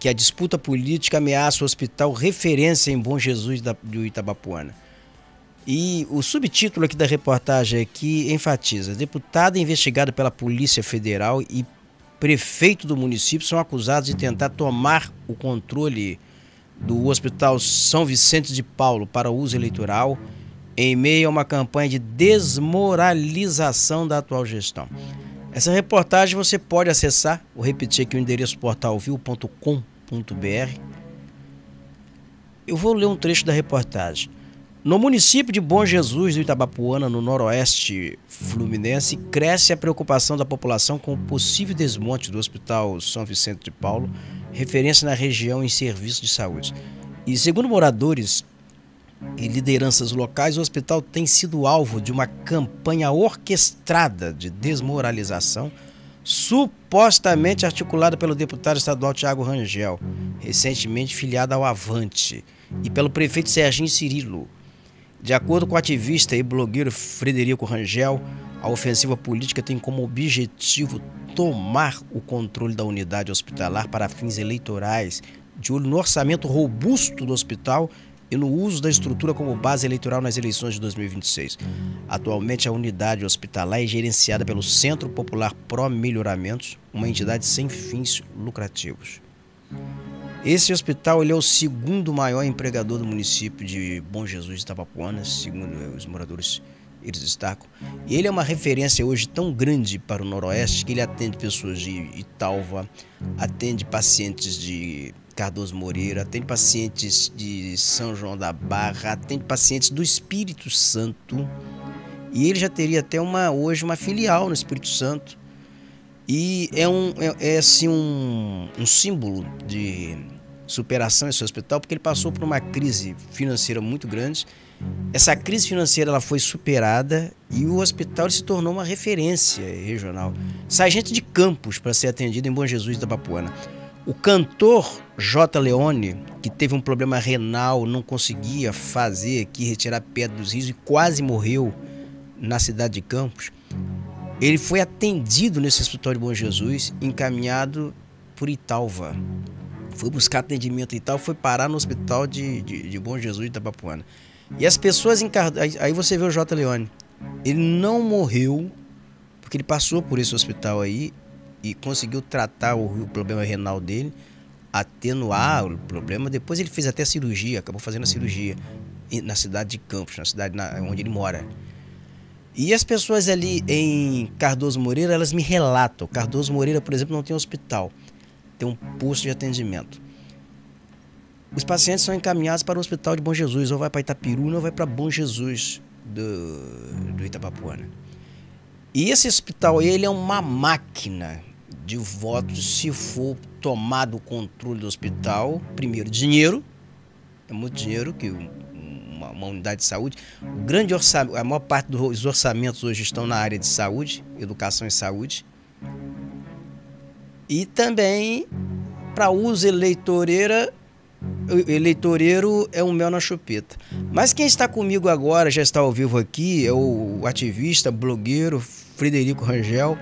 que a disputa política ameaça o hospital referência em Bom Jesus do Itabapoana. E o subtítulo aqui da reportagem aqui enfatiza: deputada investigada pela Polícia Federal e prefeito do município são acusados de tentar tomar o controle do Hospital São Vicente de Paulo para uso eleitoral em meio a uma campanha de desmoralização da atual gestão. Essa reportagem você pode acessar, vou repetir aqui o endereço portalviu.com.br. Eu vou ler um trecho da reportagem. No município de Bom Jesus do Itabapoana, no noroeste fluminense, cresce a preocupação da população com o possível desmonte do Hospital São Vicente de Paulo, referência na região em serviço de saúde. E segundo moradores e lideranças locais, o hospital tem sido alvo de uma campanha orquestrada de desmoralização, supostamente articulada pelo deputado estadual Thiago Rangel, recentemente filiado ao Avante, e pelo prefeito Serginho Cirilo. De acordo com o ativista e blogueiro Frederico Rangel, a ofensiva política tem como objetivo tomar o controle da unidade hospitalar para fins eleitorais, de olho no orçamento robusto do hospital e no uso da estrutura como base eleitoral nas eleições de 2026. Atualmente, a unidade hospitalar é gerenciada pelo Centro Popular Pro Melhoramentos, uma entidade sem fins lucrativos. Esse hospital ele é o segundo maior empregador do município de Bom Jesus de Itabapoana, segundo os moradores eles destacam. E ele é uma referência hoje tão grande para o Noroeste que ele atende pessoas de Italva, atende pacientes de Cardoso Moreira, atende pacientes de São João da Barra, atende pacientes do Espírito Santo. E ele já teria até hoje uma filial no Espírito Santo. E é assim um símbolo de superação esse hospital, porque ele passou por uma crise financeira muito grande. Essa crise financeira ela foi superada e o hospital se tornou uma referência regional. Sai gente de Campos para ser atendido em Bom Jesus da Itabapoana. O cantor J. Leone, que teve um problema renal, não conseguia fazer aqui, retirar pedra dos rios e quase morreu na cidade de Campos, ele foi atendido nesse hospital de Bom Jesus, encaminhado por Italva. Foi buscar atendimento em Italva, foi parar no hospital de Bom Jesus de Itabapoana. E as pessoas aí você vê o J. Leone, ele não morreu, porque ele passou por esse hospital aí e conseguiu tratar o problema renal dele, atenuar o problema. Depois ele fez até cirurgia, acabou fazendo a cirurgia na cidade de Campos, na cidade onde ele mora. E as pessoas ali em Cardoso Moreira, elas me relatam. Cardoso Moreira, por exemplo, não tem hospital, tem um posto de atendimento. Os pacientes são encaminhados para o hospital de Bom Jesus, ou vai para Itapiruna ou vai para Bom Jesus do Itabapoana. E esse hospital, ele é uma máquina de votos se for tomado o controle do hospital. Primeiro, dinheiro, é muito dinheiro que uma unidade de saúde. O grande orçamento, a maior parte dos orçamentos hoje estão na área de saúde, educação e saúde. E também para uso eleitoreiro é um mel na chupeta. Mas quem está comigo agora, já está ao vivo aqui, é o ativista, blogueiro Frederico Rangel,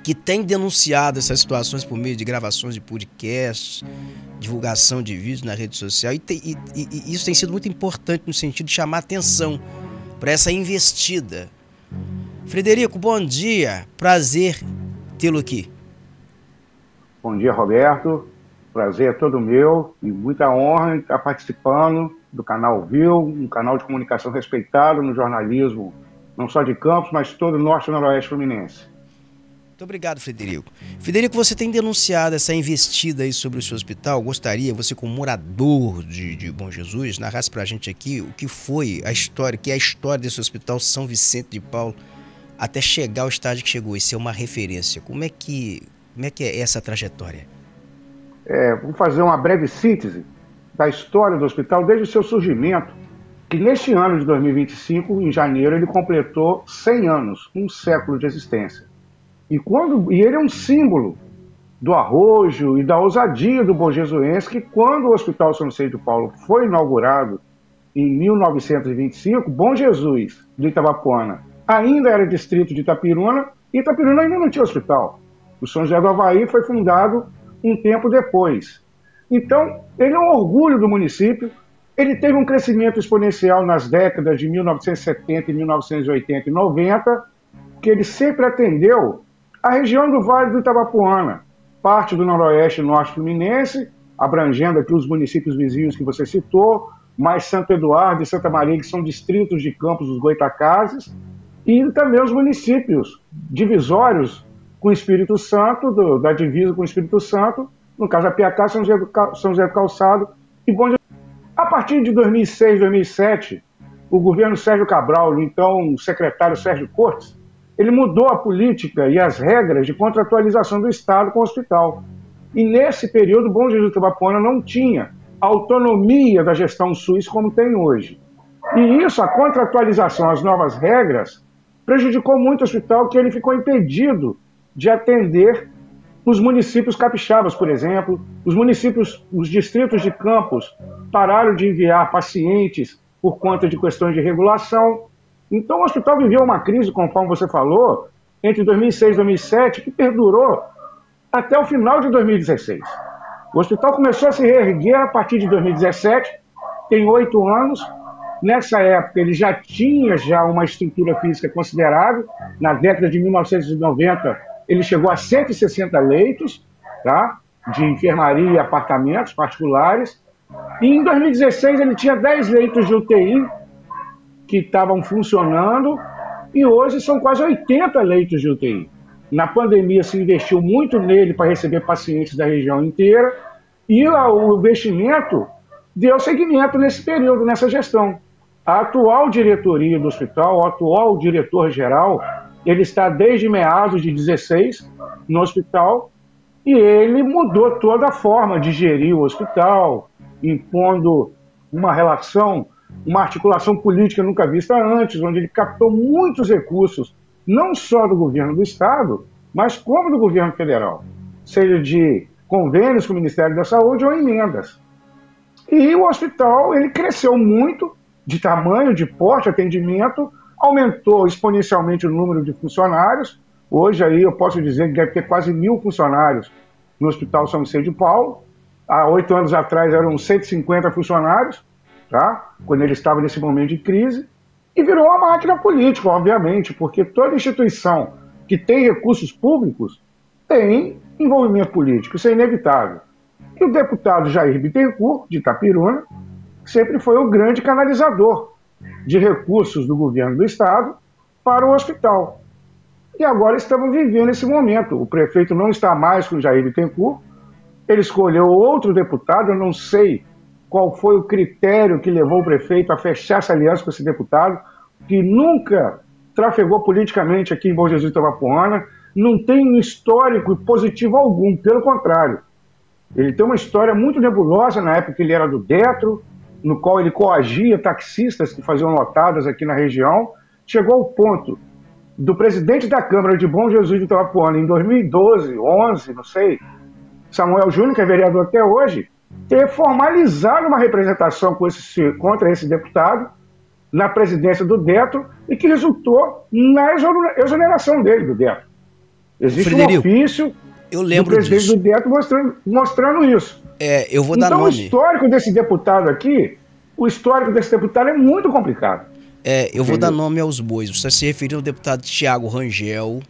que tem denunciado essas situações por meio de gravações de podcasts, divulgação de vídeos na rede social. E isso tem sido muito importante no sentido de chamar atenção para essa investida. Frederico, bom dia. Prazer tê-lo aqui. Bom dia, Roberto. Prazer é todo meu e muita honra em estar participando do canal Viu, um canal de comunicação respeitado no jornalismo, não só de Campos, mas todo o norte e noroeste fluminense. Muito obrigado, Frederico. Frederico, você tem denunciado essa investida aí sobre o seu hospital. Gostaria, você como morador de Bom Jesus, narrasse pra gente aqui o que foi a história, que é a história desse hospital São Vicente de Paulo, até chegar ao estágio que chegou e ser uma referência. Como é que é essa trajetória? Vamos fazer uma breve síntese da história do hospital desde o seu surgimento, que neste ano de 2025, em janeiro, ele completou 100 anos, um século de existência. E ele é um símbolo do arrojo e da ousadia do bonjesuense, que quando o Hospital São Vicente de Paulo foi inaugurado em 1925, Bom Jesus do Itabapoana ainda era distrito de Itapiruna, e Itapiruna ainda não tinha hospital. O São José do Havaí foi fundado um tempo depois. Então, ele é um orgulho do município. Ele teve um crescimento exponencial nas décadas de 1970, 1980 e 90, que ele sempre atendeu a região do Vale do Itabapoana, parte do noroeste e norte fluminense, abrangendo aqui os municípios vizinhos que você citou, mais Santo Eduardo e Santa Maria, que são distritos de Campos dos Goitacazes, e também os municípios divisórios com o Espírito Santo, da divisa com o Espírito Santo, no caso Apiacá, São José do Calçado e Bom Jesus. A partir de 2006, 2007, o governo Sérgio Cabral, então o secretário Sérgio Cortes, ele mudou a política e as regras de contratualização do Estado com o hospital. E nesse período, Bom Jesus do Itabapoana não tinha a autonomia da gestão SUS como tem hoje. E isso, a contratualização, as novas regras, prejudicou muito o hospital, que ele ficou impedido de atender os municípios capixabas, por exemplo. Os municípios, os distritos de Campos pararam de enviar pacientes por conta de questões de regulação. Então o hospital viveu uma crise, conforme você falou, entre 2006 e 2007, que perdurou até o final de 2016. O hospital começou a se reerguer a partir de 2017, tem 8 anos. Nessa época ele já tinha uma estrutura física considerável. Na década de 1990 ele chegou a 160 leitos, tá? De enfermaria e apartamentos particulares. E em 2016 ele tinha 10 leitos de UTI que estavam funcionando, e hoje são quase 80 leitos de UTI. Na pandemia se investiu muito nele para receber pacientes da região inteira, e o investimento deu seguimento nesse período, nessa gestão. A atual diretoria do hospital, o atual diretor-geral, ele está desde meados de 16 no hospital, e ele mudou toda a forma de gerir o hospital, impondo uma relação, uma articulação política nunca vista antes, onde ele captou muitos recursos, não só do governo do Estado, mas como do governo federal, seja de convênios com o Ministério da Saúde ou emendas. E o hospital ele cresceu muito de tamanho, de porte, atendimento, aumentou exponencialmente o número de funcionários. Hoje aí eu posso dizer que deve ter quase 1.000 funcionários no Hospital São Vicente de Paulo. Há 8 anos atrás eram 150 funcionários, tá? Quando ele estava nesse momento de crise, e virou uma máquina política, obviamente, porque toda instituição que tem recursos públicos tem envolvimento político, isso é inevitável. E o deputado Jair Bittencourt, de Itapiruna, sempre foi o grande canalizador de recursos do governo do Estado para o hospital. E agora estamos vivendo esse momento. O prefeito não está mais com o Jair Bittencourt, ele escolheu outro deputado, eu não sei qual foi o critério que levou o prefeito a fechar essa aliança com esse deputado, que nunca trafegou politicamente aqui em Bom Jesus do Itabapoana, não tem um histórico positivo algum, pelo contrário. Ele tem uma história muito nebulosa na época que ele era do Detro, no qual ele coagia taxistas que faziam lotadas aqui na região. Chegou ao ponto do presidente da Câmara de Bom Jesus do Itabapoana, em 2012, 11, não sei, Samuel Júnior, que é vereador até hoje, ter formalizado uma representação contra esse deputado na presidência do Detro e que resultou na exoneração dele do Detro. Existe um ofício do presidente do Detro mostrando isso. Eu vou dar então, nome. O histórico desse deputado aqui, é muito complicado. Eu vou dar nome aos bois. Você se referiu ao deputado Tiago Rangel.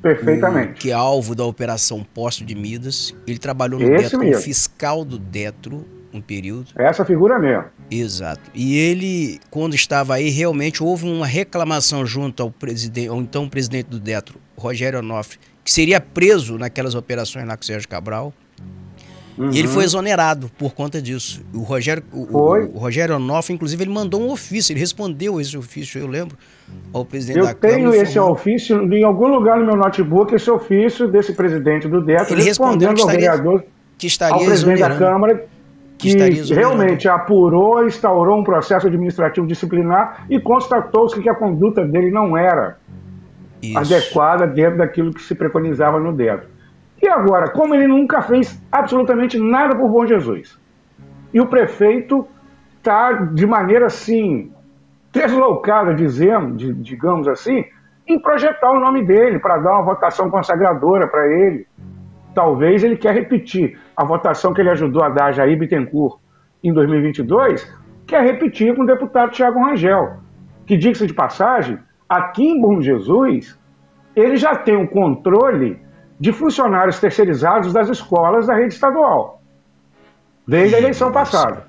Perfeitamente. Que é alvo da Operação Poço de Midas. Ele trabalhou no Detro como fiscal do Detro um período. Essa figura mesmo. Exato. E ele, quando estava aí, realmente houve uma reclamação junto ao então presidente do Detro, Rogério Onofre, que seria preso naquelas operações lá com o Sérgio Cabral. Uhum. E ele foi exonerado por conta disso. O Rogério Onofre, inclusive, ele mandou um ofício, ele respondeu esse ofício, eu lembro, ao presidente da Câmara. Eu tenho esse ofício em algum lugar no meu notebook, esse ofício desse presidente do Detro, ele respondendo ao vereador, ao presidente da Câmara, que realmente apurou, instaurou um processo administrativo disciplinar e constatou-se que a conduta dele não era adequada dentro daquilo que se preconizava no Detro. E agora, como ele nunca fez absolutamente nada por Bom Jesus, e o prefeito está, de maneira assim, deslocada, digamos assim, em projetar o nome dele, para dar uma votação consagradora para ele. Talvez ele quer repetir a votação que ele ajudou a dar a Jair Bittencourt em 2022, quer repetir com o deputado Thiago Rangel, que, diga-se de passagem, aqui em Bom Jesus, ele já tem um controle de funcionários terceirizados das escolas da rede estadual, desde a eleição passada.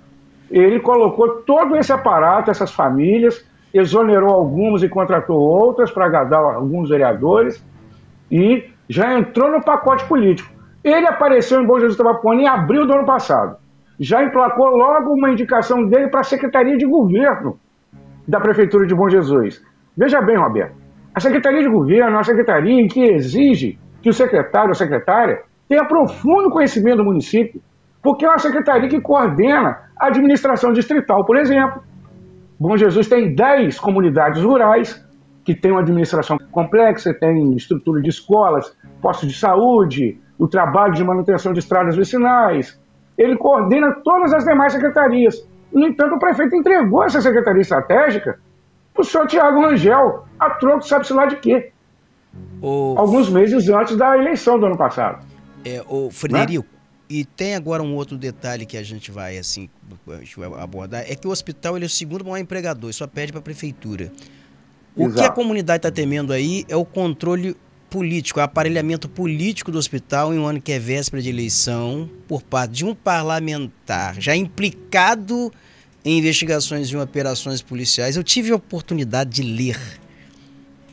Ele colocou todo esse aparato, essas famílias, exonerou algumas e contratou outras para agradar alguns vereadores e já entrou no pacote político. Ele apareceu em Bom Jesus Itabapoana em abril do ano passado. Já emplacou logo uma indicação dele para a Secretaria de Governo da Prefeitura de Bom Jesus. Veja bem, Roberto, a Secretaria de Governo é uma secretaria em que exige que o secretário ou secretária tenha profundo conhecimento do município, porque é uma secretaria que coordena a administração distrital, por exemplo. Bom Jesus tem 10 comunidades rurais que têm uma administração complexa, tem estrutura de escolas, postos de saúde, o trabalho de manutenção de estradas vicinais. Ele coordena todas as demais secretarias. No entanto, o prefeito entregou essa secretaria estratégica para o senhor Thiago Rangel, a troco sabe-se lá de quê. Alguns meses antes da eleição do ano passado. Frederico, né? E tem agora um outro detalhe que a gente vai abordar, é que o hospital ele é o segundo maior empregador, só pede para a prefeitura. O que a comunidade está temendo aí é o controle político, o aparelhamento político do hospital em um ano que é véspera de eleição, por parte de um parlamentar já implicado em investigações e operações policiais. Eu tive a oportunidade de ler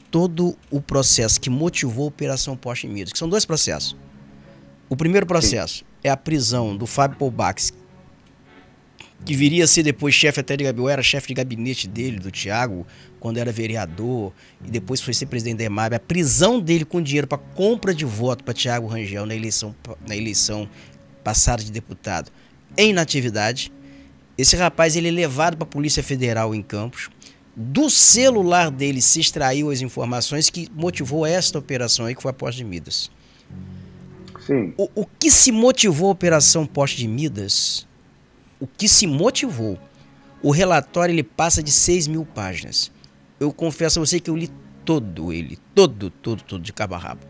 todo o processo que motivou a Operação Poste Midas, que são 2 processos. O primeiro processo é a prisão do Fábio Polbax, que viria a ser depois chefe até de gabinete, era chefe de gabinete dele, do Thiago, quando era vereador, e depois foi ser presidente da EMAB. A prisão dele com dinheiro para compra de voto para Thiago Rangel na eleição passada de deputado em inatividade. Esse rapaz ele é levado para a Polícia Federal em Campos. Do celular dele se extraiu as informações que motivou esta operação aí, que foi a Poste de Midas. Sim. O que se motivou a Operação Poste de Midas? O que se motivou? O relatório ele passa de 6.000 páginas. Eu confesso a você que eu li todo ele, todo de cabo a rabo.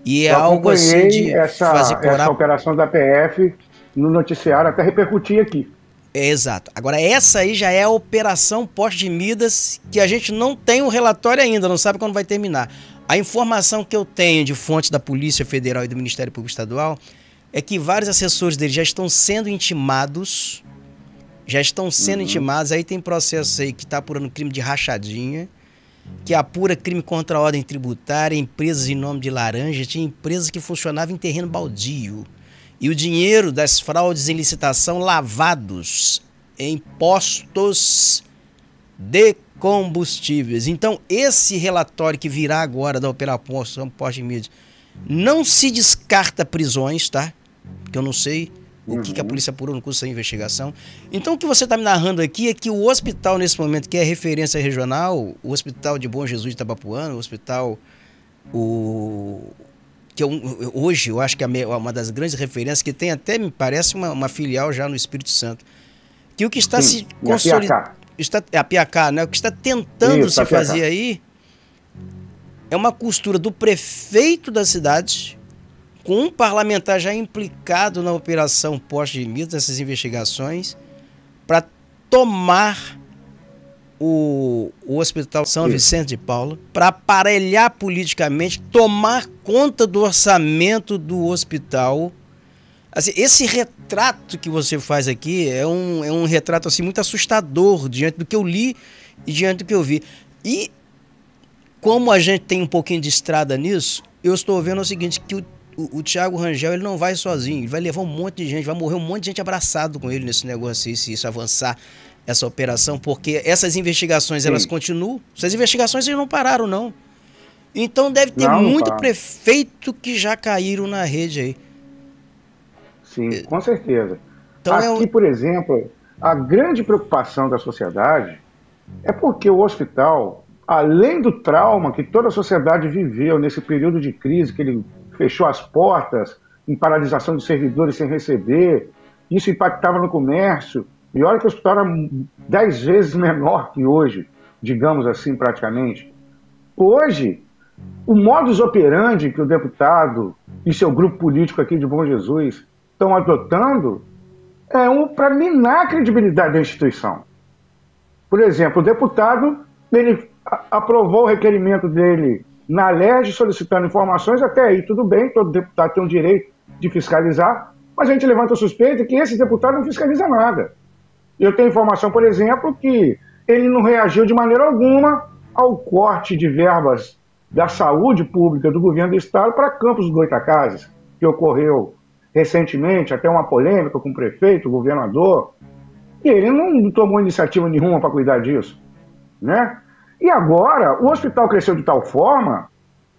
E é algo assim de fazer corar... essa operação da PF no noticiário, até repercutir aqui. Exato. Agora essa aí já é a Operação Poste de Midas, que a gente não tem um relatório ainda, não sabe quando vai terminar. A informação que eu tenho de fontes da Polícia Federal e do Ministério Público Estadual é que vários assessores dele já estão sendo intimados, aí tem processo aí que está apurando crime de rachadinha, que apura crime contra a ordem tributária, empresas em nome de laranja, tinha empresas que funcionavam em terreno baldio. E o dinheiro das fraudes em licitação lavados em postos de combustíveis. Então, esse relatório que virá agora da Operação Poste de Midas, não se descarta prisões, tá? Porque eu não sei o que a polícia apurou no curso da investigação. Então, o que você está me narrando aqui é que o hospital, nesse momento, que é referência regional, o Hospital de Bom Jesus de Itabapoana, o hospital... hoje eu acho que é uma das grandes referências, que tem até, me parece, uma filial já no Espírito Santo, que o que está se consolidando, a Piacá, né? O que está tentando se fazer aí é uma costura do prefeito da cidade com um parlamentar já implicado na Operação Poste de Midas, nessas investigações, para tomar o Hospital São Vicente de Paula, para aparelhar politicamente, tomar conta do orçamento do hospital. Assim, esse retrato que você faz aqui é um retrato assim, muito assustador diante do que eu li e diante do que eu vi. E como a gente tem um pouquinho de estrada nisso, eu estou vendo o seguinte, que o Thiago Rangel ele não vai sozinho, ele vai levar um monte de gente, vai morrer um monte de gente abraçado com ele nesse negócio aí, se isso avançar, essa operação, porque essas investigações elas continuam, essas investigações eles não pararam não. Então deve ter muito prefeito que já caíram na rede aí. Sim, com certeza. Então, aqui, por exemplo, a grande preocupação da sociedade é porque o hospital, além do trauma que toda a sociedade viveu nesse período de crise, que ele fechou as portas, em paralisação de servidores sem receber, isso impactava no comércio, e olha que o hospital era 10 vezes menor que hoje, digamos assim, praticamente. Hoje, o modus operandi que o deputado e seu grupo político aqui de Bom Jesus estão adotando para minar a credibilidade da instituição. Por exemplo, o deputado ele aprovou o requerimento dele na LERJ solicitando informações, até aí tudo bem, todo deputado tem o direito de fiscalizar, mas a gente levanta a suspeita que esse deputado não fiscaliza nada. Eu tenho informação, por exemplo, que ele não reagiu de maneira alguma ao corte de verbas da saúde pública do governo do estado para Campos dos Goytacazes, que ocorreu recentemente, até uma polêmica com o prefeito, o governador, e ele não tomou iniciativa nenhuma para cuidar disso, né? E agora, o hospital cresceu de tal forma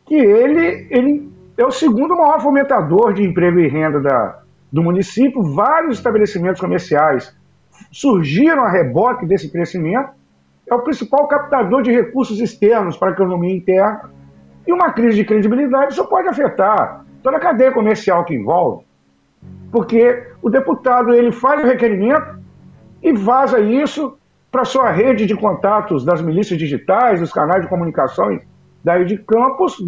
que ele é o segundo maior fomentador de emprego e renda do município. Vários estabelecimentos comerciais surgiram a reboque desse crescimento. É o principal captador de recursos externos para a economia interna. E uma crise de credibilidade só pode afetar toda a cadeia comercial que envolve. Porque o deputado ele faz o requerimento e vaza isso para sua rede de contatos das milícias digitais, dos canais de comunicações daí de Campos,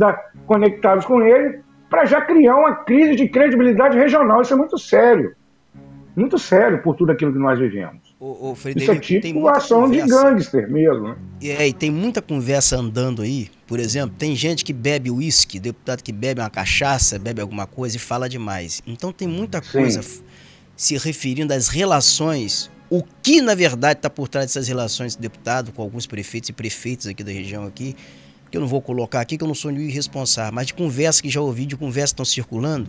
conectados com ele, para já criar uma crise de credibilidade regional. Isso é muito sério por tudo aquilo que nós vivemos. Frederico, isso é tipo uma ação de gangster mesmo. Né? E tem muita conversa andando aí. Por exemplo, tem gente que bebe uísque, deputado que bebe uma cachaça, bebe alguma coisa e fala demais. Então tem muita coisa se referindo às relações, o que na verdade está por trás dessas relações de deputado com alguns prefeitos e prefeitas aqui da região aqui, que eu não vou colocar aqui, que eu não sou nenhum irresponsável, mas de conversa que já ouvi, de conversa que estão circulando,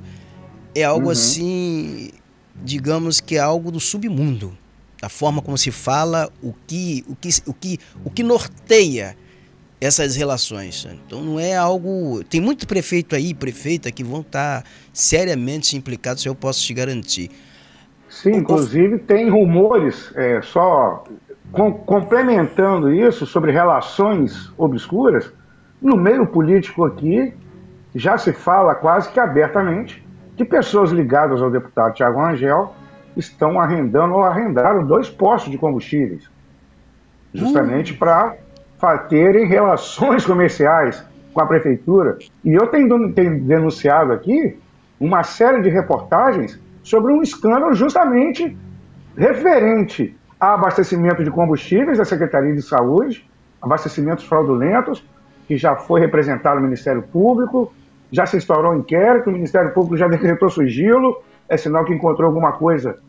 é algo assim, digamos que é algo do submundo. A forma como se fala, o que norteia essas relações. Então não é algo... Tem muito prefeito aí, prefeita, que vão estar seriamente implicados, se eu posso te garantir. Sim, inclusive tem rumores, complementando isso, sobre relações obscuras. No meio político aqui, já se fala quase que abertamente que pessoas ligadas ao deputado Thiago Rangel estão arrendando ou arrendaram 2 postos de combustíveis, justamente para terem relações comerciais com a prefeitura. E eu tenho denunciado aqui uma série de reportagens sobre um escândalo justamente referente a abastecimento de combustíveis da Secretaria de Saúde, abastecimentos fraudulentos, que já foi representado no Ministério Público, já se instaurou um inquérito, o Ministério Público já decretou sigilo, é sinal que encontrou alguma coisa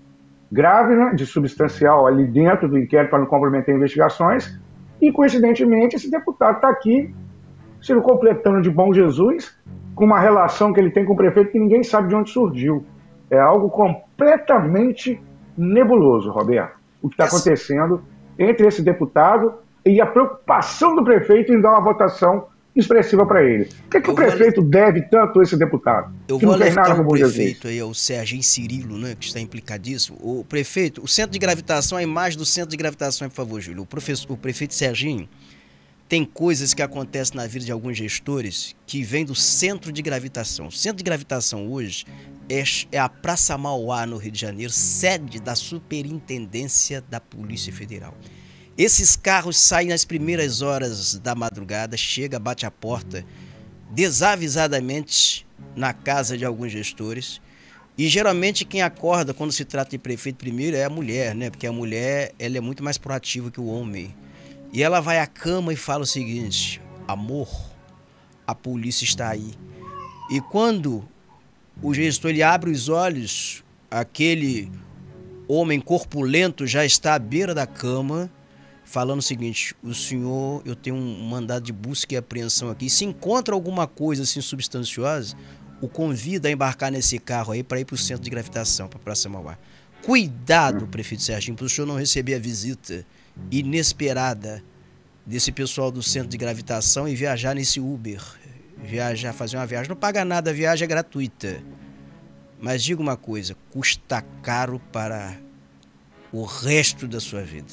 grave, né, de substancial ali dentro do inquérito para não comprometer investigações, e coincidentemente esse deputado está aqui se completando de bom Jesus com uma relação que ele tem com o prefeito que ninguém sabe de onde surgiu. É algo completamente nebuloso, Roberto, o que está acontecendo entre esse deputado e a preocupação do prefeito em dar uma votação expressiva para ele. O que o prefeito deve tanto a esse deputado? Eu vou alertar o prefeito aí, o Serginho Cirilo, né, que está implicadíssimo. O prefeito, o centro de gravitação, a imagem do centro de gravitação, por favor, Júlio. O prefeito Serginho tem coisas que acontecem na vida de alguns gestores que vêm do centro de gravitação. O centro de gravitação hoje é a Praça Mauá, no Rio de Janeiro, sede da Superintendência da Polícia Federal. Esses carros saem nas primeiras horas da madrugada, chega, bate a porta desavisadamente na casa de alguns gestores. E geralmente quem acorda quando se trata de prefeito primeiro é a mulher, né? Porque a mulher ela é muito mais proativa que o homem. E ela vai à cama e fala o seguinte: amor, a polícia está aí. E quando o gestor ele abre os olhos, aquele homem corpulento já está à beira da cama, falando o seguinte: o senhor, eu tenho um mandado de busca e apreensão aqui. Se encontra alguma coisa assim substanciosa, o convida a embarcar nesse carro aí para ir para o centro de gravitação, para a Praça Mauá. Cuidado, prefeito Serginho, para o senhor não receber a visita inesperada desse pessoal do centro de gravitação e viajar nesse Uber. Fazer uma viagem. Não paga nada, a viagem é gratuita. Mas diga uma coisa, custa caro para o resto da sua vida.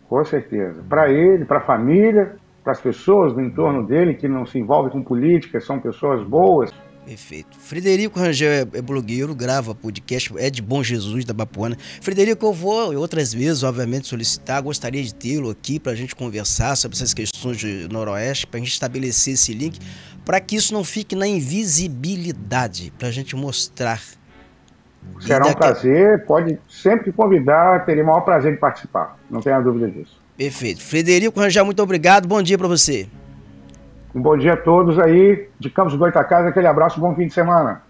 Com certeza. Para ele, para a família, para as pessoas do entorno dele que não se envolvem com política, são pessoas boas. Perfeito. Frederico Rangel é blogueiro, grava podcast, é de Bom Jesus, da Bapuana. Frederico, eu vou outras vezes, obviamente, solicitar, gostaria de tê-lo aqui para a gente conversar sobre essas questões de Noroeste, para a gente estabelecer esse link, para que isso não fique na invisibilidade, para a gente mostrar Será um prazer, pode sempre convidar, terei o maior prazer de participar, não tenha dúvida disso. Perfeito. Frederico Rangel, muito obrigado, bom dia para você. Um bom dia a todos aí, de Campos do Goytacazes, aquele abraço, bom fim de semana.